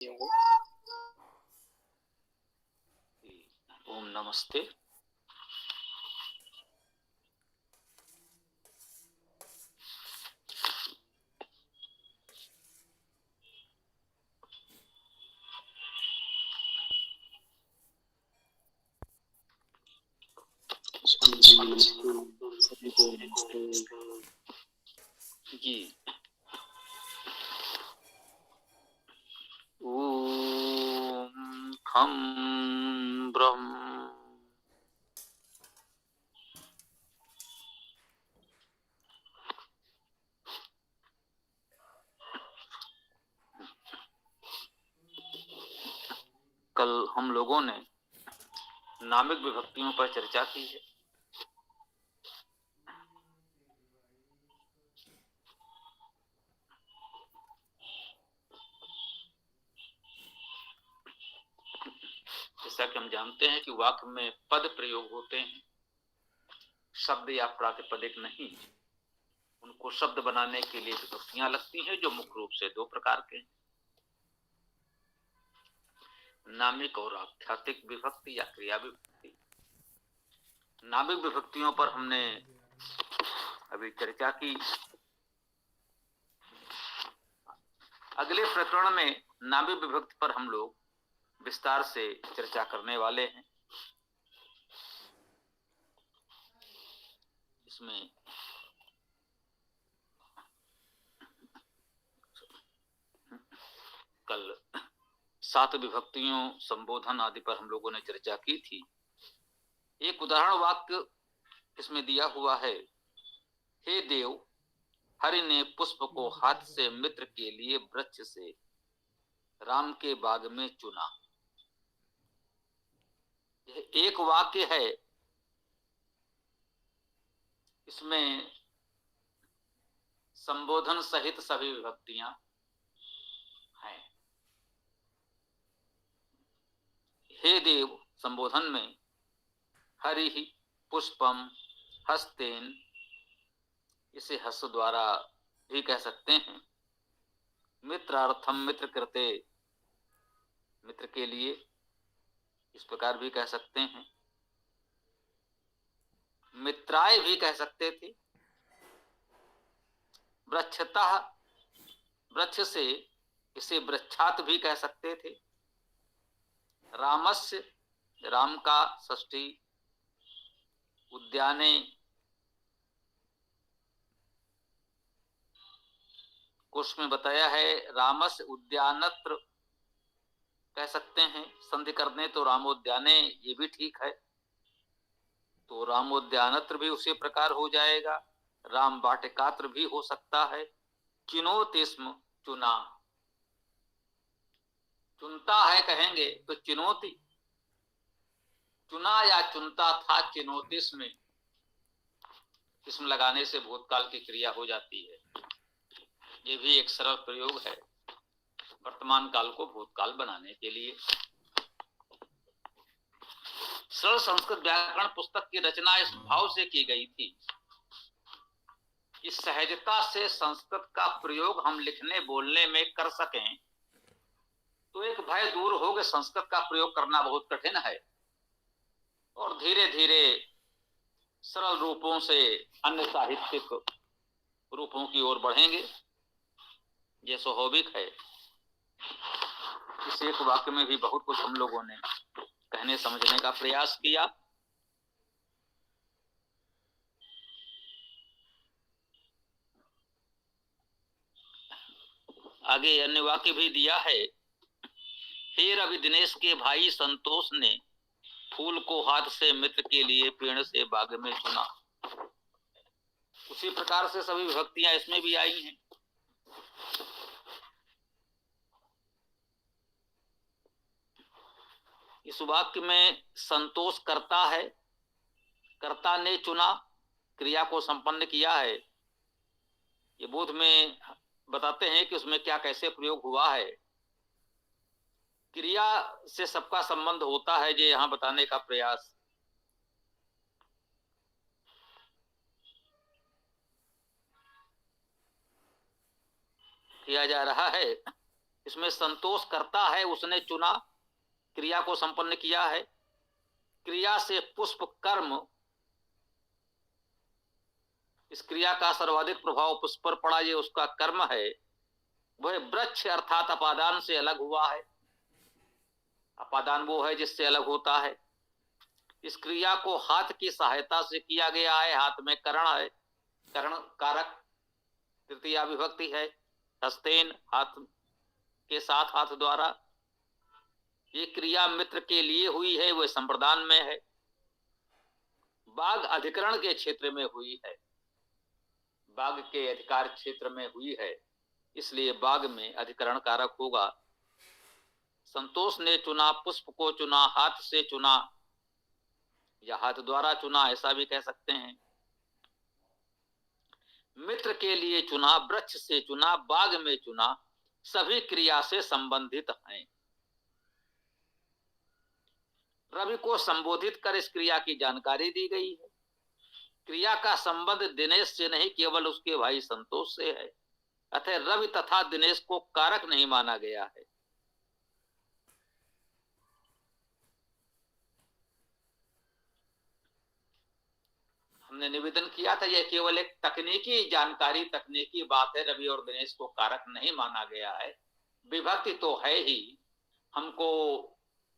ओम नमस्ते। सभी को जी। ओम खम ब्रह्म कल हम लोगों ने नामिक विभक्तियों पर चर्चा की है। जैसा कि हम जानते हैं कि वाक्य में पद प्रयोग होते हैं, शब्द या प्रातिपदिक नहीं। उनको शब्द बनाने के लिए विभक्तियां लगती हैं, जो मुख्य रूप से दो प्रकार के हैं, नामिक और आख्यातिक विभक्ति या क्रिया विभक्ति। नामिक विभक्तियों पर हमने अभी चर्चा की। अगले प्रकरण में नामिक विभक्ति पर हम लोग विस्तार से चर्चा करने वाले हैं। इसमें कल 7 विभक्तियों, संबोधन आदि पर हम लोगों ने चर्चा की थी। एक उदाहरण वाक्य इसमें दिया हुआ है, हे देव, हरि ने पुष्प को हाथ से मित्र के लिए वृक्ष से राम के बाग में चुना। यह एक वाक्य है। इसमें संबोधन सहित सभी विभक्तियां हैं। हे देव संबोधन में हरि पुष्पम हस्तेन, इसे हस्त द्वारा भी कह सकते हैं। मित्रार्थम, मित्र कृते, मित्र के लिए, इस प्रकार भी कह सकते हैं। मित्राय भी कह सकते थे। वृक्षतः, वृक्ष से, इसे वृक्षात भी कह सकते थे। रामस्य, राम का षष्ठी। उद्याने, कुछ में बताया है रामस्य उद्यानत्र कह सकते हैं। संधि करने तो रामोद्याने, ये भी ठीक है। तो रामोद्यानत्र भी उसी प्रकार हो जाएगा। राम वाटिकात्र भी हो सकता है। चिनोतिस्म, चुना, चुनता है कहेंगे तो चिनोती, चुना या चुनता था, चिनोतिस्म, इसमें लगाने से भूतकाल की क्रिया हो जाती है। ये भी एक सरल प्रयोग है वर्तमान काल को भूतकाल बनाने के लिए। सरल संस्कृत व्याकरण पुस्तक की रचना इस भाव से की गई थी, इस सहजता से संस्कृत का प्रयोग हम लिखने बोलने में कर सकें, तो एक भय दूर हो कि संस्कृत का प्रयोग करना बहुत कठिन है, और धीरे धीरे सरल रूपों से अन्य साहित्यिक रूपों की ओर बढ़ेंगे। ये स्वाभाविक है। इस एक वाक्य में भी बहुत कुछ हम लोगों ने कहने समझने का प्रयास किया। आगे अन्य वाक्य भी दिया है, फिर अभी दिनेश के भाई संतोष ने फूल को हाथ से मित्र के लिए पेड़ से बाग में चुना। उसी प्रकार से सभी विभक्तियां इसमें भी आई हैं। इस वाक्य में संतोष करता है, कर्ता ने चुना, क्रिया को संपन्न किया है। ये बोध में बताते हैं कि उसमें क्या कैसे प्रयोग हुआ है। क्रिया से सबका संबंध होता है, ये यहां बताने का प्रयास। किया जा रहा है। इसमें संतोष करता है, उसने चुना, क्रिया को संपन्न किया है। क्रिया से पुष्प कर्म, इस क्रिया का सर्वाधिक प्रभाव पुष्प पर पड़ा, ये उसका कर्म है। वह वृक्ष अर्थात अपादान से अलग हुआ है। अपादान वो है जिससे अलग होता है। इस क्रिया को हाथ की सहायता से किया गया है। हाथ में करण है, करण कारक तृतीया विभक्ति है। हस्तेन, हाथ के साथ, हाथ द्वारा। ये क्रिया मित्र के लिए हुई है, वह संप्रदान में है। बाघ अधिकरण के क्षेत्र में हुई है, बाघ के अधिकार क्षेत्र में हुई है, इसलिए बाघ में अधिकरण कारक होगा। संतोष ने चुना, पुष्प को चुना, हाथ से चुना या हाथ द्वारा चुना, ऐसा भी कह सकते हैं। मित्र के लिए चुना, वृक्ष से चुना, बाग में चुना, सभी क्रिया से संबंधित हैं। रवि को संबोधित कर इस क्रिया की जानकारी दी गई है। क्रिया का संबंध दिनेश से नहीं, केवल उसके भाई संतोष से है। अतः रवि तथा दिनेश को कारक नहीं माना गया है। हमने निवेदन किया था, यह केवल एक तकनीकी जानकारी, तकनीकी बात है। रवि और दिनेश को कारक नहीं माना गया है। विभक्ति तो है ही, हमको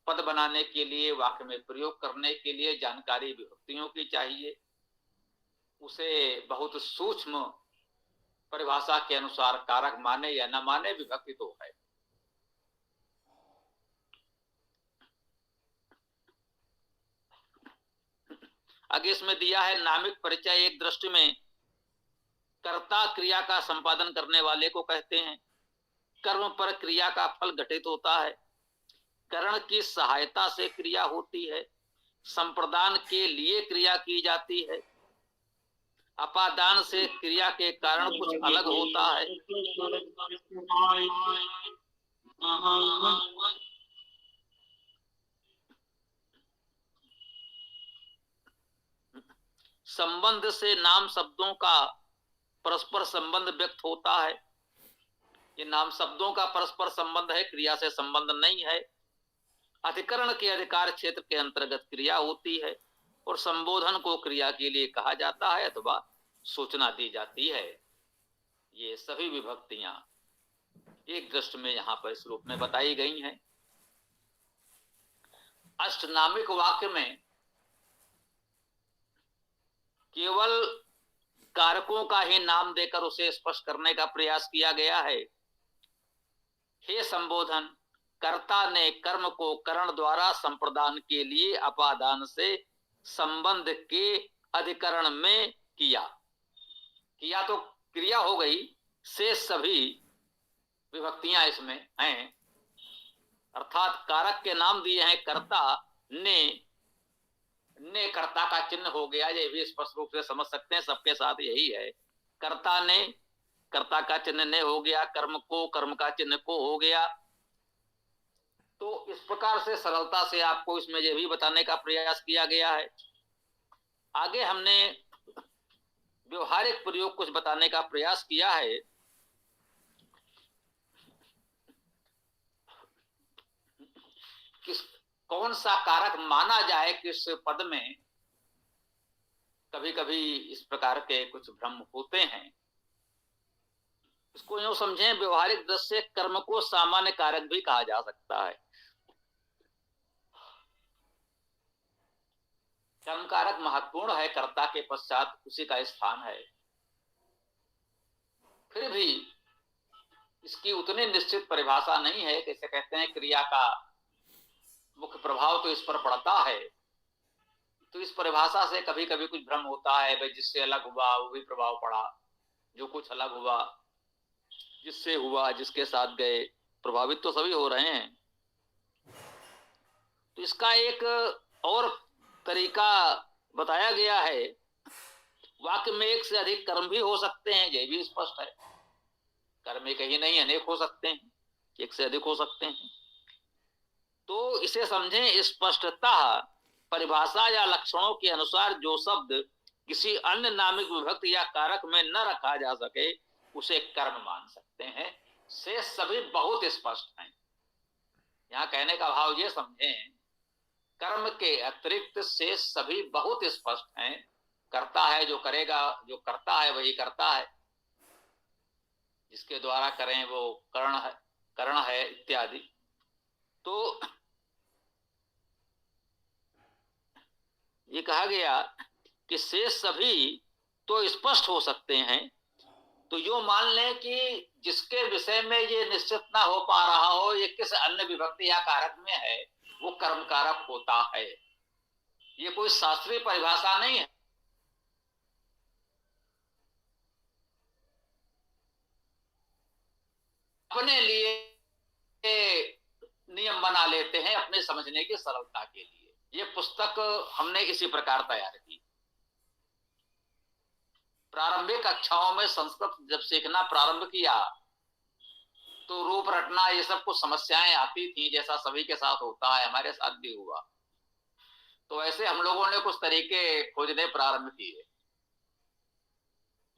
पद बनाने के लिए, वाक्य में प्रयोग करने के लिए जानकारी विभक्तियों की चाहिए। उसे बहुत सूक्ष्म परिभाषा के अनुसार कारक माने या न माने, विभक्ति तो है। आगे इसमें दिया है नामिक परिचय। एक दृष्टि में कर्ता क्रिया का संपादन करने वाले को कहते हैं। कर्म पर क्रिया का फल घटित होता है। करण की सहायता से क्रिया होती है। संप्रदान के लिए क्रिया की जाती है। अपादान से क्रिया के कारण कुछ अलग होता है। संबंध से नाम शब्दों का परस्पर संबंध व्यक्त होता है। ये नाम शब्दों का परस्पर संबंध है, क्रिया से संबंध नहीं है। अधिकरण के अधिकार क्षेत्र के अंतर्गत क्रिया होती है और संबोधन को क्रिया के लिए कहा जाता है अथवा सूचना दी जाती है। ये सभी विभक्तियां एक दृष्टि में यहां पर इस रूप में बताई गई हैं। अष्टनामिक वाक्य में केवल कारकों का ही नाम देकर उसे स्पष्ट करने का प्रयास किया गया है। हे संबोधन, कर्ता ने कर्म को करण द्वारा संप्रदान के लिए अपादान से संबंध के अधिकरण में किया। किया तो क्रिया हो गई, से सभी विभक्तियां इसमें हैं। अर्थात कारक के नाम दिए हैं कर्ता ने कर्ता का चिन्ह हो गया। ये भी स्पष्ट रूप से समझ सकते हैं, सबके साथ यही है। कर्ता ने, कर्ता का चिन्ह ने हो गया, कर्म को, कर्म का चिन्ह को हो गया। तो इस प्रकार से सरलता से आपको इसमें यह भी बताने का प्रयास किया गया है। आगे हमने व्यवहारिक प्रयोग कुछ बताने का प्रयास किया है। कौन सा कारक माना जाए किस पद में, कभी कभी इस प्रकार के कुछ भ्रम होते हैं। इसको यूं समझें, व्यवहारिक दृष्टि से कर्म को सामान्य कारक भी कहा जा सकता है। कर्म कारक महत्वपूर्ण है, कर्ता के पश्चात उसी का स्थान है। फिर भी इसकी उतनी निश्चित परिभाषा नहीं है। कैसे कहते हैं क्रिया का मुख्य प्रभाव तो इस पर पड़ता है, तो इस परिभाषा से कभी कभी कुछ भ्रम होता है। भाई जिससे अलग हुआ वो भी प्रभाव पड़ा, जो कुछ अलग हुआ, जिससे हुआ, जिसके साथ गए, प्रभावित तो सभी हो रहे हैं। तो इसका एक और तरीका बताया गया है। वाक्य में एक से अधिक कर्म भी हो सकते हैं, यह भी स्पष्ट है। कर्म एक ही नहीं, अनेक हो सकते हैं, एक से अधिक हो सकते हैं। तो इसे समझें, स्पष्टतः परिभाषा या लक्षणों के अनुसार जो शब्द किसी अन्य नामिक विभक्ति या कारक में न रखा जा सके उसे कर्म मान सकते हैं। से सभी बहुत स्पष्ट हैं। यहाँ कहने का भाव ये समझें, कर्म के अतिरिक्त से सभी बहुत स्पष्ट हैं। करता है जो करेगा, जो करता है वही करता है, जिसके द्वारा करें वो कर्ण है इत्यादि। तो ये कहा गया कि शेष सभी तो स्पष्ट हो सकते हैं। तो यो मान लें कि जिसके विषय में ये निश्चित ना हो पा रहा हो ये किस अन्य विभक्ति या कारक में है, वो कर्म कारक होता है। ये कोई शास्त्रीय परिभाषा नहीं है, अपने लिए नियम बना लेते हैं अपने समझने की सरलता के लिए। ये पुस्तक हमने इसी प्रकार तैयार की। प्रारंभिक कक्षाओं में संस्कृत जब सीखना प्रारंभ किया तो रूप रटना ये सब कुछ समस्याएं आती थी, जैसा सभी के साथ होता है, हमारे साथ भी हुआ। तो ऐसे हम लोगों ने कुछ तरीके खोजने प्रारंभ किए।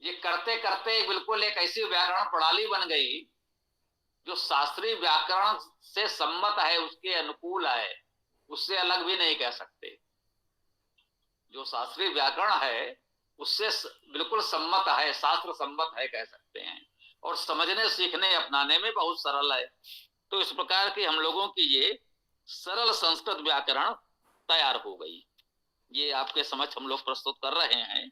ये करते करते बिल्कुल एक ऐसी व्याकरण प्रणाली बन गई जो शास्त्रीय व्याकरण से सम्मत है, उसके अनुकूल है, उससे अलग भी नहीं कह सकते। जो शास्त्रीय व्याकरण है उससे बिल्कुल सम्मत है, शास्त्र सम्मत है कह सकते हैं, और समझने सीखने अपनाने में बहुत सरल है। तो इस प्रकार की हम लोगों की ये सरल संस्कृत व्याकरण तैयार हो गई। ये आपके समक्ष हम लोग प्रस्तुत कर रहे हैं।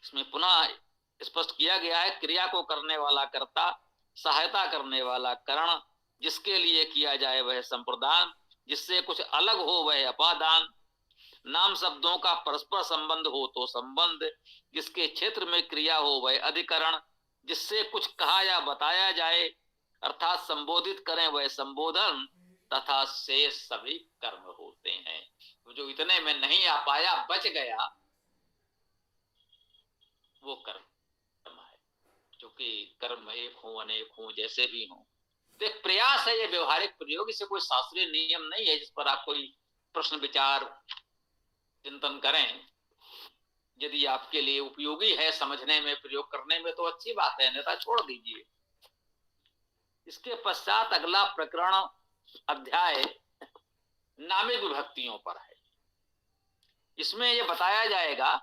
इसमें पुनः स्पष्ट किया गया है, क्रिया को करने वाला कर्ता, सहायता करने वाला करण, जिसके लिए किया जाए वह संप्रदान, जिससे कुछ अलग हो वह अपादान, नाम शब्दों का परस्पर संबंध हो तो संबंध, जिसके क्षेत्र में क्रिया हो वह अधिकरण, जिससे कुछ कहा या बताया जाए अर्थात संबोधित करें वह संबोधन, तथा शेष सभी कर्म होते हैं। जो इतने में नहीं आ पाया, बच गया, वो कर्म है। क्योंकि कर्म एक हो अनेक हो जैसे भी हो, तो एक प्रयास है, ये व्यवहारिक प्रयोग, इसे कोई शास्त्रीय नियम नहीं है जिस पर आप कोई प्रश्न विचार चिंतन करें। यदि आपके लिए उपयोगी है समझने में, प्रयोग करने में, तो अच्छी बात है, अन्यथा छोड़ दीजिए। इसके पश्चात अगला प्रकरण अध्याय नामिक विभक्तियों पर है। इसमें यह बताया जाएगा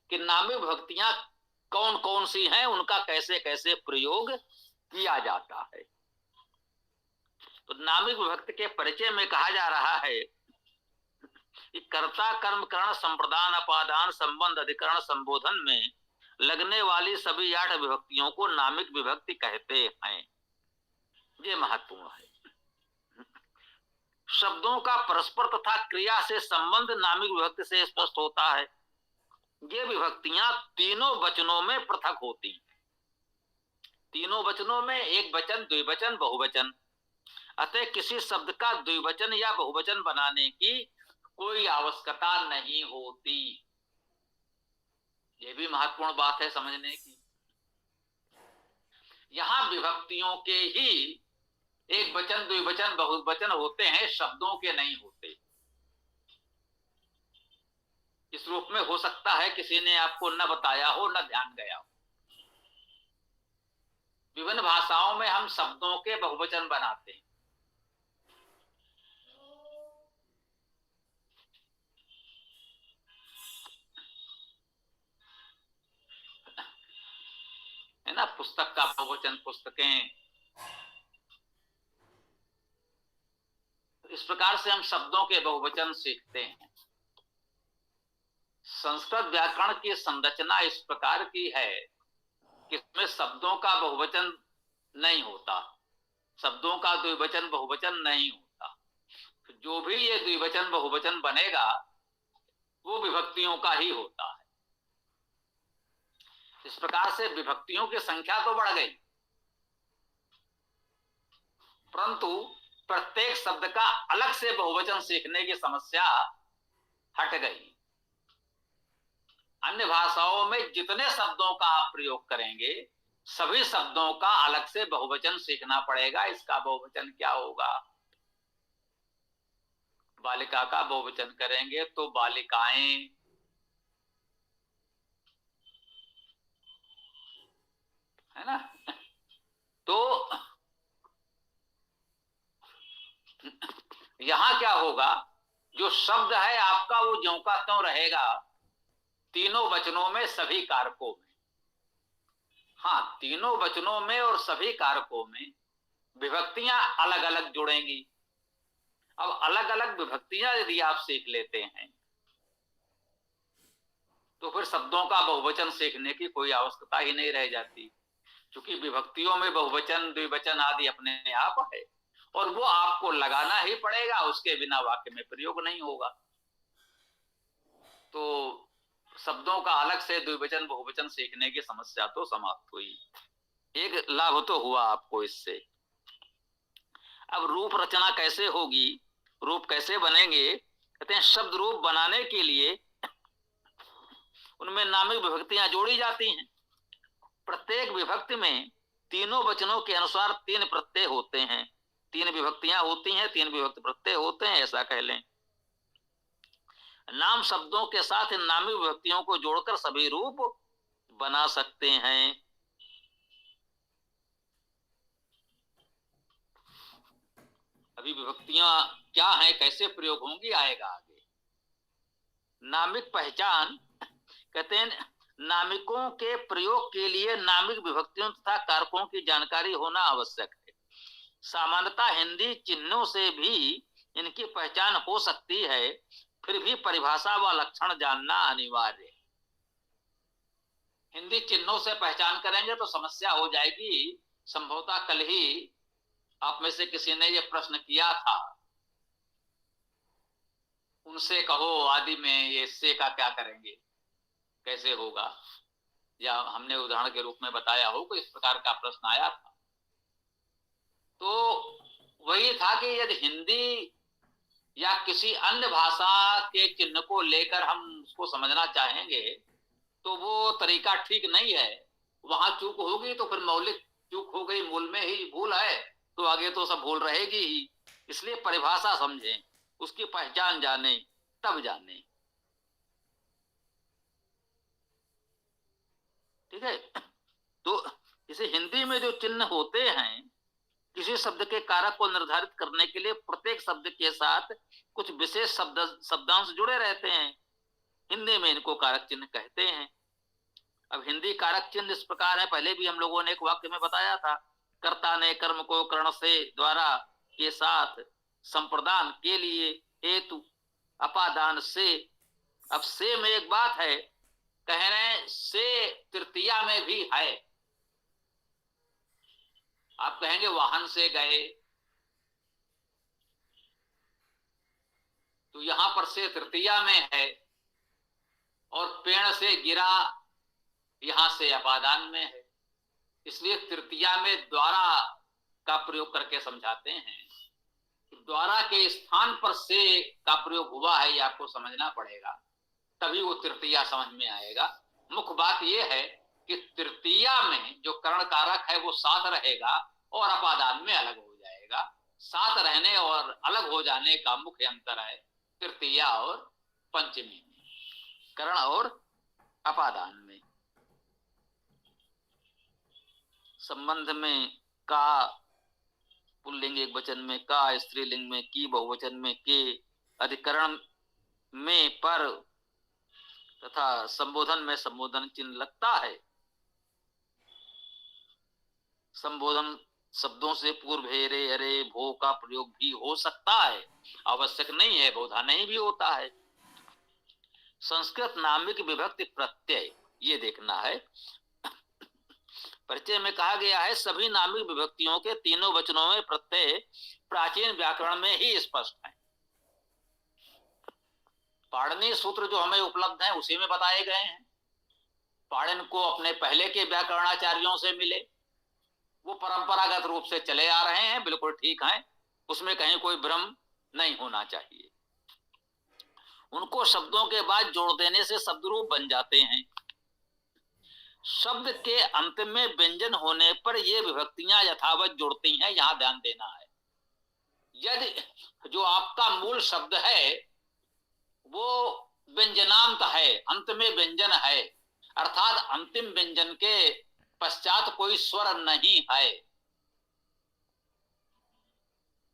कि नामिक विभक्तियां कौन कौन सी हैं, उनका कैसे कैसे प्रयोग किया जाता है। तो नामिक विभक्ति के परिचय में कहा जा रहा है कि कर्ता कर्म करण संप्रदान अपादान संबंध अधिकरण संबोधन में लगने वाली सभी 8 विभक्तियों को नामिक विभक्ति कहते हैं। ये महत्वपूर्ण है। शब्दों का परस्पर तथा क्रिया से संबंध नामिक विभक्ति से स्पष्ट होता है। ये विभक्तियां तीनों वचनों में पृथक होती हैं। तीनों वचनों में एक वचन, द्विवचन, बहुवचन, अतः किसी शब्द का द्विवचन या बहुवचन बनाने की कोई आवश्यकता नहीं होती। यह भी महत्वपूर्ण बात है समझने की। यहां विभक्तियों के ही एक वचन, द्विवचन, बहुवचन होते हैं, शब्दों के नहीं होते। इस रूप में हो सकता है किसी ने आपको न बताया हो, न ध्यान गया हो। विभिन्न भाषाओं में हम शब्दों के बहुवचन बनाते हैं। है ना, पुस्तक का बहुवचन पुस्तकें। इस प्रकार से हम शब्दों के बहुवचन सीखते हैं। संस्कृत व्याकरण की संरचना इस प्रकार की है कि इसमें शब्दों का बहुवचन नहीं होता, शब्दों का द्विवचन बहुवचन नहीं होता। जो भी ये द्विवचन बहुवचन बनेगा वो विभक्तियों का ही होता है। इस प्रकार से विभक्तियों की संख्या तो बढ़ गई, परंतु प्रत्येक शब्द का अलग से बहुवचन सीखने की समस्या हट गई। अन्य भाषाओं में जितने शब्दों का आप प्रयोग करेंगे सभी शब्दों का अलग से बहुवचन सीखना पड़ेगा। इसका बहुवचन क्या होगा? बालिका का बहुवचन करेंगे तो बालिकाएं, है ना। तो यहां क्या होगा, जो शब्द है आपका वो ज्यों का त्यों रहेगा तीनों वचनों में, सभी कारकों में। हाँ, तीनों वचनों में और सभी कारकों में विभक्तियां अलग अलग जुड़ेंगी। अब अलग अलग विभक्तियां यदि आप सीख लेते हैं तो फिर शब्दों का बहुवचन सीखने की कोई आवश्यकता ही नहीं रह जाती, क्योंकि विभक्तियों में बहुवचन द्विवचन आदि अपने आप है और वो आपको लगाना ही पड़ेगा, उसके बिना वाक्य में प्रयोग नहीं होगा। तो शब्दों का अलग से द्विवचन बहुवचन सीखने की समस्या तो समाप्त हुई। एक लाभ तो हुआ आपको इससे। अब रूप रचना कैसे होगी, रूप कैसे बनेंगे? कहते हैं शब्द रूप बनाने के लिए उनमें नामिक विभक्तियां जोड़ी जाती हैं। प्रत्येक विभक्ति में तीनों वचनों के अनुसार 3 प्रत्यय होते हैं, 3 विभक्तियां होती हैं, 3 विभक्ति प्रत्यय होते हैं, ऐसा कह लें। नाम शब्दों के साथ इन नामिक विभक्तियों को जोड़कर सभी रूप बना सकते हैं। अभी विभक्तियां क्या हैं, कैसे प्रयोग होंगी, आएगा आगे। नामिक पहचान कहते हैं नामिकों के प्रयोग के लिए नामिक विभक्तियों तथा कारकों की जानकारी होना आवश्यक है। सामान्यतः हिंदी चिन्हों से भी इनकी पहचान हो सकती है, फिर भी परिभाषा व लक्षण जानना अनिवार्य है। हिंदी चिन्हों से पहचान करेंगे तो समस्या हो जाएगी। संभवतः कल ही आप में से किसी ने यह प्रश्न किया था, उनसे कहो आदि में ये से का क्या करेंगे, कैसे होगा, या हमने उदाहरण के रूप में बताया हो कि इस प्रकार का प्रश्न आया था। तो वही था कि यदि हिंदी या किसी अन्य भाषा के चिन्ह को लेकर हम उसको समझना चाहेंगे तो वो तरीका ठीक नहीं है। वहां चूक होगी तो फिर मौलिक चूक हो गई, मूल में ही भूल है, तो आगे तो सब भूल रहेगी ही। इसलिए परिभाषा समझें, उसकी पहचान जाने, तब जाने। ठीक है। तो इसे हिंदी में जो चिन्ह होते हैं किसी शब्द के कारक को निर्धारित करने के लिए प्रत्येक शब्द के साथ कुछ विशेष शब्दांश जुड़े रहते हैं। हिंदी में इनको कारक चिन्ह कहते हैं। अब हिंदी कारक चिन्ह इस प्रकार है, पहले भी हम लोगों ने एक वाक्य में बताया था, कर्ता ने कर्म को कर्ण से द्वारा के साथ संप्रदान के लिए हेतु अपादान से। अब से में एक बात है, कह रहे हैं से तृतीया में भी है। आप कहेंगे वाहन से गए, तो यहां पर से तृतीया में है, और पेड़ से गिरा यहां से अपादान में है, इसलिए तृतीया में द्वारा का प्रयोग करके समझाते हैं। द्वारा के स्थान पर से का प्रयोग हुआ है, ये आपको समझना पड़ेगा, तभी वो तृतीया समझ में आएगा। मुख्य बात यह है कि तृतीया में जो कर्ण कारक है वो साथ रहेगा और अपादान में अलग हो जाएगा। साथ रहने और अलग हो जाने का मुख्य अंतर है तृतीया और पंचमी में, कर्ण और अपादान में। संबंध में का पुल्लिंग एक वचन में, का स्त्रीलिंग में, की बहुवचन में, के अधिकरण में पर तथा संबोधन में संबोधन चिन्ह लगता है। संबोधन शब्दों से पूर्व हे रे अरे भो का प्रयोग भी हो सकता है, आवश्यक नहीं है, बहुधा नहीं भी होता है। संस्कृत नामिक विभक्ति प्रत्यय ये देखना है। परिचय में कहा गया है सभी नामिक विभक्तियों के तीनों वचनों में प्रत्यय प्राचीन व्याकरण में ही स्पष्ट है। पाणिनि सूत्र जो हमें उपलब्ध है उसी में बताए गए हैं। पाणिनि को अपने पहले के व्याकरणाचार्यों से मिले, वो परंपरागत रूप से चले आ रहे हैं, बिल्कुल ठीक है, उसमें कहीं कोई भ्रम नहीं होना चाहिए। उनको शब्दों के बाद जोड़ देने से शब्द रूप बन जाते हैं। शब्द के अंत में व्यंजन होने पर ये विभक्तियां यथावत जुड़ती हैं, यहां ध्यान देना है। यदि जो आपका मूल शब्द है वो व्यंजनांत है, अंत में व्यंजन है, अर्थात अंतिम व्यंजन के पश्चात कोई स्वर नहीं है,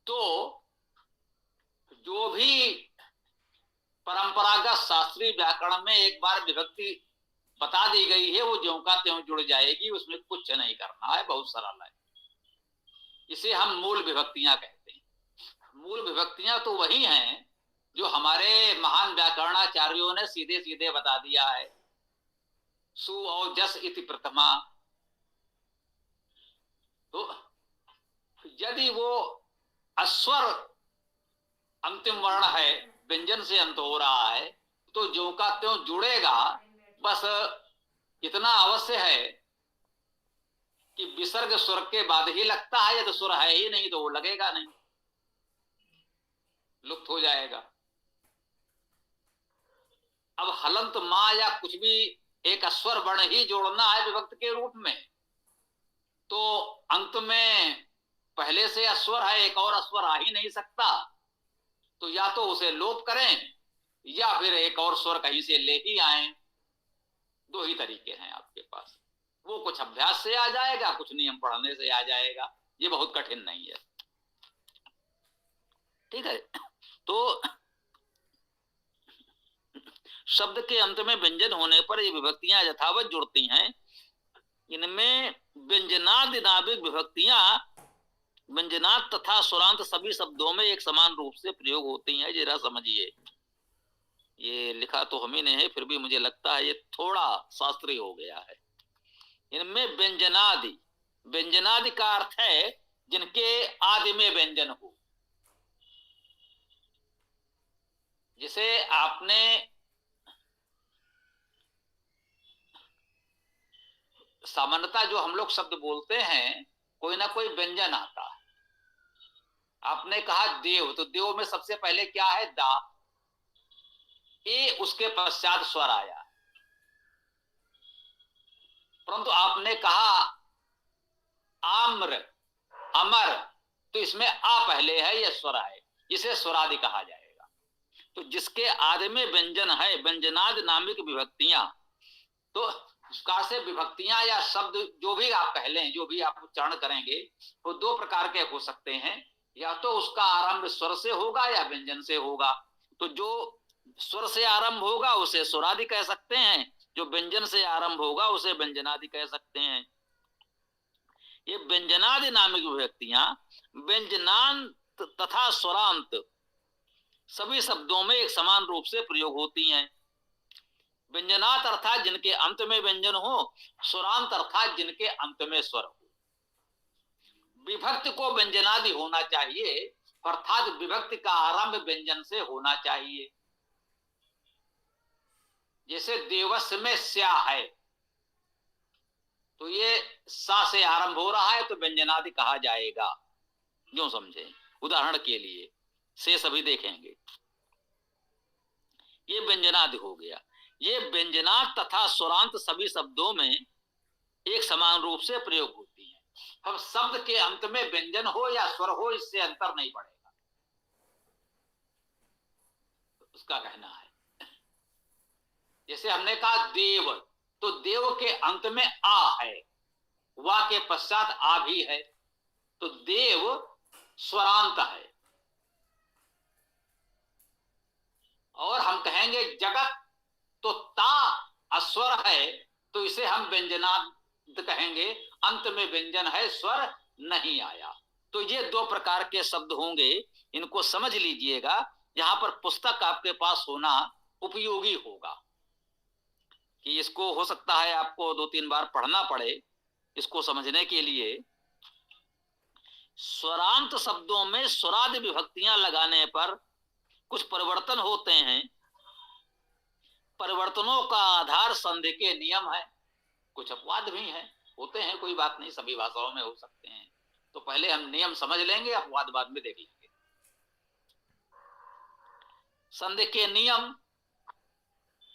तो जो भी परंपरागत शास्त्रीय व्याकरण में एक बार विभक्ति बता दी गई है वो ज्यों का त्यों जुड़ जाएगी, उसमें कुछ नहीं करना है, बहुत सरल है। इसे हम मूल विभक्तियां कहते हैं। मूल विभक्तियां तो वही हैं जो हमारे महान व्याकरणाचार्यों ने सीधे सीधे बता दिया है। सु और जस इति प्रथमा, तो यदि वो अस्वर अंतिम वर्ण है, व्यंजन से अंत हो रहा है, तो ज्यों का त्यों जुड़ेगा। बस इतना अवश्य है कि विसर्ग स्वर के बाद ही लगता है, यदि स्वर है ही नहीं तो वो लगेगा नहीं, लुप्त हो जाएगा। अब हलंत मां या कुछ भी एक अस्वर वर्ण ही जोड़ना है विभक्त के रूप में, तो अंत में पहले से अस्वर है, एक और अस्वर आ ही नहीं सकता, तो या तो उसे लोप करें या फिर एक और स्वर कहीं से ले ही आए। दो ही तरीके हैं आपके पास। वो कुछ अभ्यास से आ जाएगा, कुछ नियम पढ़ने से आ जाएगा, ये बहुत कठिन नहीं है। ठीक है, तो शब्द के अंत में व्यंजन होने पर ये विभक्तियां यथावत जुड़ती हैं। इनमें व्यंजनादि नाभिक विभक्तियां व्यंजनाद तथा स्वरांत सभी शब्दों में एक समान रूप से प्रयोग होती हैं। जरा समझिए, ये लिखा तो हम ही ने है, फिर भी मुझे लगता है ये थोड़ा शास्त्रीय हो गया है। इनमें व्यंजनादि, व्यंजनादि का अर्थ है जिनके आदि में व्यंजन हो। जिसे आपने सामान्यतः जो हम लोग शब्द बोलते हैं, कोई ना कोई व्यंजन आता है। आपने कहा देव, तो देव में सबसे पहले क्या है? दा। ए उसके पश्चात स्वर आया। परंतु आपने कहा आम्र, अमर, तो इसमें आ पहले है, यह स्वर है, इसे स्वरादि कहा जाएगा। तो जिसके आदि में व्यंजन है, व्यंजनादि नामिक विभक्तियां, तो उसका से विभक्तियां या शब्द जो भी आप कह लें, जो भी आप उच्चारण करेंगे, वो दो प्रकार के हो सकते हैं। या तो उसका आरंभ स्वर से होगा या व्यंजन से होगा। तो जो स्वर से आरंभ होगा उसे स्वरादि कह सकते हैं, जो व्यंजन से आरंभ होगा उसे व्यंजनादि कह सकते हैं। ये व्यंजनादि नामिक विभक्तियां व्यंजनांत तथा स्वरांत सभी शब्दों में एक समान रूप से प्रयोग होती हैं। व्यंजनात अर्थात जिनके अंत में व्यंजन हो, स्वरांत अर्थात जिनके अंत में स्वर हो। विभक्ति को व्यंजनादि होना चाहिए, अर्थात विभक्ति का आरंभ व्यंजन से होना चाहिए। जैसे देवस्य में स्या है, तो ये सा से आरंभ हो रहा है, तो व्यंजनादि कहा जाएगा। जो समझे, उदाहरण के लिए से सभी देखेंगे, ये व्यंजनादि हो गया। ये व्यंजनाद तथा स्वरांत सभी शब्दों में एक समान रूप से प्रयोग होती है। अब शब्द के अंत में व्यंजन हो या स्वर हो, इससे अंतर नहीं पड़ेगा, उसका कहना है। जैसे हमने कहा देव, तो देव के अंत में आ है, वा के पश्चात आ भी है, तो देव स्वरांत है। और हम कहेंगे जगत, तो ता अस्वर है, तो इसे हम व्यंजनाद कहेंगे, अंत में व्यंजन है, स्वर नहीं आया। तो ये दो प्रकार के शब्द होंगे, इनको समझ लीजिएगा। यहां पर पुस्तक आपके पास होना उपयोगी होगा, कि इसको हो सकता है आपको 2-3 बार पढ़ना पड़े इसको समझने के लिए। स्वरांत शब्दों में स्वरादि विभक्तियां लगाने पर कुछ परिवर्तन होते हैं। परिवर्तनों का आधार संधि के नियम है, कुछ अपवाद भी हैं, होते हैं, कोई बात नहीं, सभी भाषाओं में हो सकते हैं। तो पहले हम नियम समझ लेंगे, अपवाद बाद में देख लेंगे। संधि के नियम,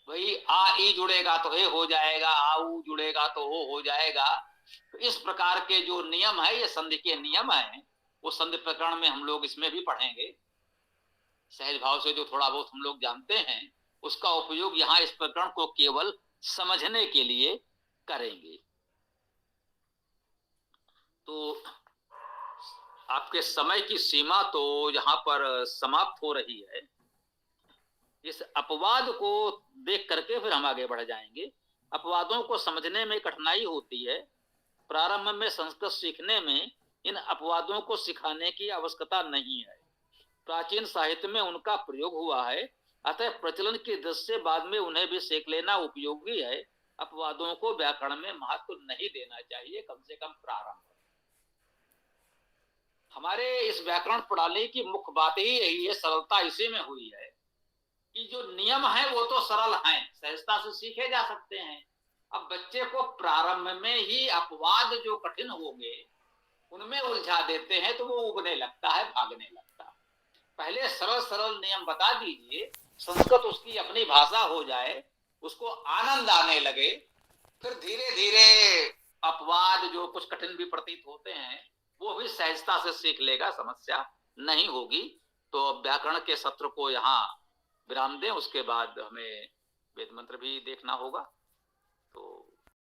वही आ ई जुड़ेगा तो ए हो जाएगा, आ ऊ जुड़ेगा तो ओ हो जाएगा। तो इस प्रकार के जो नियम है, ये संधि के नियम है। वो संधि प्रकरण में हम लोग इसमें भी पढ़ेंगे। सहज भाव से जो थोड़ा बहुत हम लोग जानते हैं, उसका उपयोग यहाँ इस प्रकरण को केवल समझने के लिए करेंगे। तो आपके समय की सीमा तो यहाँ पर समाप्त हो रही है। इस अपवाद को देख करके फिर हम आगे बढ़ जाएंगे। अपवादों को समझने में कठिनाई होती है। प्रारंभ में संस्कृत सीखने में इन अपवादों को सिखाने की आवश्यकता नहीं है। प्राचीन साहित्य में उनका प्रयोग हुआ है, अतः प्रचलन की दृष्टि से बाद में उन्हें भी सीख लेना उपयोगी है। अपवादों को व्याकरण में महत्व नहीं देना चाहिए, कम से कम प्रारंभ। हमारे इस व्याकरण प्रणाली की मुख्य बात ही यही है, सरलता इसी में हुई है कि जो नियम है वो तो सरल हैं, सहजता से सीखे जा सकते हैं। अब बच्चे को प्रारंभ में ही अपवाद जो कठिन होंगे उनमें उलझा देते हैं, तो वो उगने लगता है, भागने लगता है। पहले सरल सरल नियम बता दीजिए, संस्कृत उसकी अपनी भाषा हो जाए, उसको आनंद आने लगे, फिर धीरे धीरे अपवाद जो कुछ कठिन भी प्रतीत होते हैं वो भी सहजता से सीख लेगा, समस्या नहीं होगी। तो व्याकरण के सत्र को यहाँ विराम दें, उसके बाद हमें वेद मंत्र भी देखना होगा।